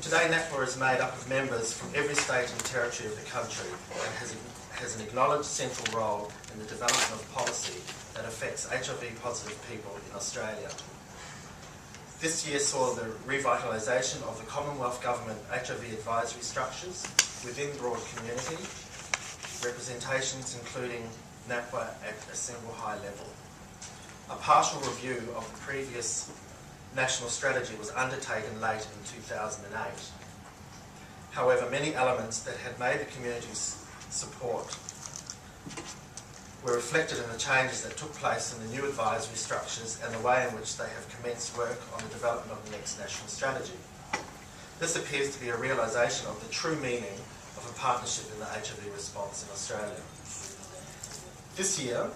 Today, NAPWA is made up of members from every state and territory of the country and has an acknowledged central role in the development of policy that affects HIV-positive people in Australia. This year saw the revitalisation of the Commonwealth Government HIV advisory structures within broad community, representations including NAPWA at a single high level. A partial review of the previous national strategy was undertaken late in 2008. However, many elements that had made the community's support were reflected in the changes that took place in the new advisory structures and the way in which they have commenced work on the development of the next national strategy. This appears to be a realisation of the true meaning of a partnership in the HIV response in Australia. This year,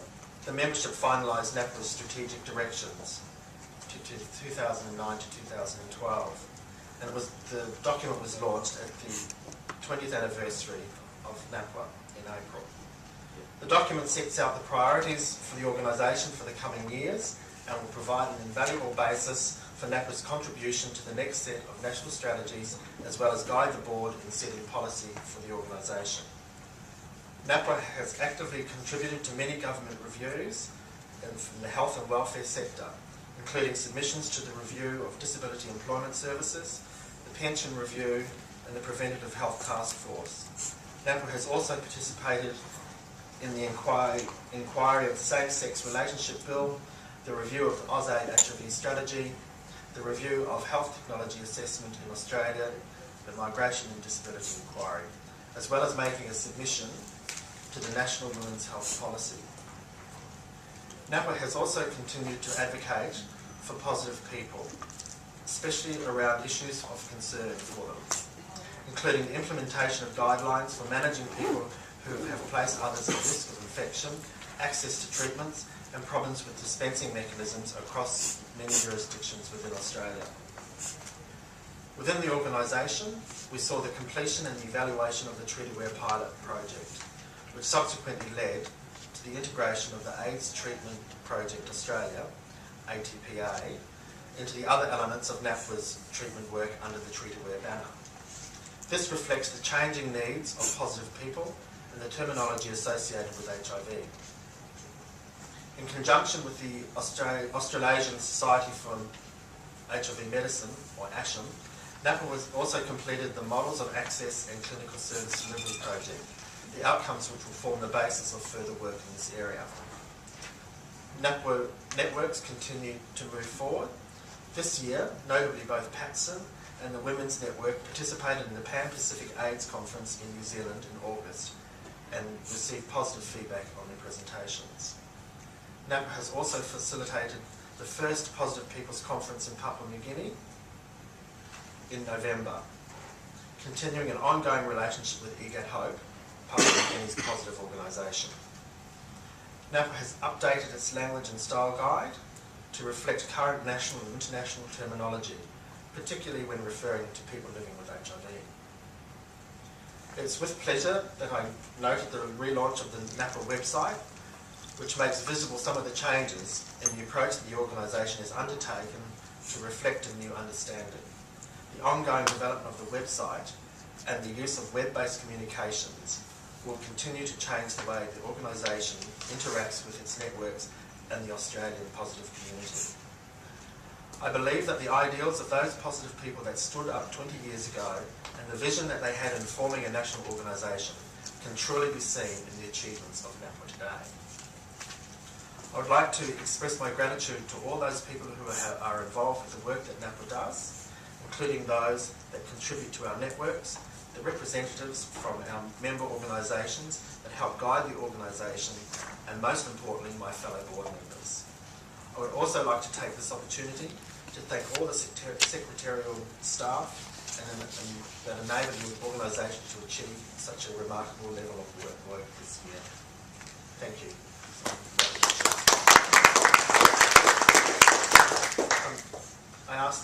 the membership finalised NAPWA's strategic directions to 2009 to 2012, and the document was launched at the 20th anniversary of NAPWA in April. The document sets out the priorities for the organisation for the coming years and will provide an invaluable basis for NAPWA's contribution to the next set of national strategies, as well as guide the board in setting policy for the organisation. NAPWA has actively contributed to many government reviews in the health and welfare sector, including submissions to the review of disability employment services, the pension review and the preventative health task force. NAPWA has also participated in the inquiry of the same-sex relationship bill, the review of the AusAid HIV strategy, the review of health technology assessment in Australia, the migration and disability inquiry, as well as making a submission to the National Women's Health Policy. NAPWA has also continued to advocate for positive people, especially around issues of concern for them, including the implementation of guidelines for managing people who have placed others at risk of infection, access to treatments, and problems with dispensing mechanisms across many jurisdictions within Australia. Within the organisation, we saw the completion and evaluation of the Treaty-Ware pilot project, which subsequently led to the integration of the AIDS Treatment Project Australia, ATPA, into the other elements of NAPWA's treatment work under the Treaty-Ware banner. This reflects the changing needs of positive people and the terminology associated with HIV. In conjunction with the Australasian Society for HIV Medicine, or ASHM, NAPWA was also completed the Models of Access and Clinical Service Delivery project, the outcomes which will form the basis of further work in this area. NAPWA networks continue to move forward. This year, notably both PATSN and the Women's Network participated in the Pan-Pacific AIDS Conference in New Zealand in August and received positive feedback on their presentations. NAPWA has also facilitated the first Positive People's Conference in Papua New Guinea in November, continuing an ongoing relationship with EGAT Hope, Papua New Guinea's positive organisation. NAPWA has updated its language and style guide to reflect current national and international terminology, particularly when referring to people living with HIV. It's with pleasure that I noted the relaunch of the NAPWA website, which makes visible some of the changes in the approach that the organisation has undertaken to reflect a new understanding. The ongoing development of the website and the use of web-based communications will continue to change the way the organisation interacts with its networks and the Australian positive community. I believe that the ideals of those positive people that stood up 20 years ago and the vision that they had in forming a national organisation can truly be seen in the achievements of NAPWA today. I would like to express my gratitude to all those people who are involved with the work that NAPWA does, including those that contribute to our networks, the representatives from our member organisations that help guide the organisation, and most importantly, my fellow board members. I would also like to take this opportunity to thank all the secretarial staff that enabled the organisation to achieve such a remarkable level of work this year. Thank you. I ask that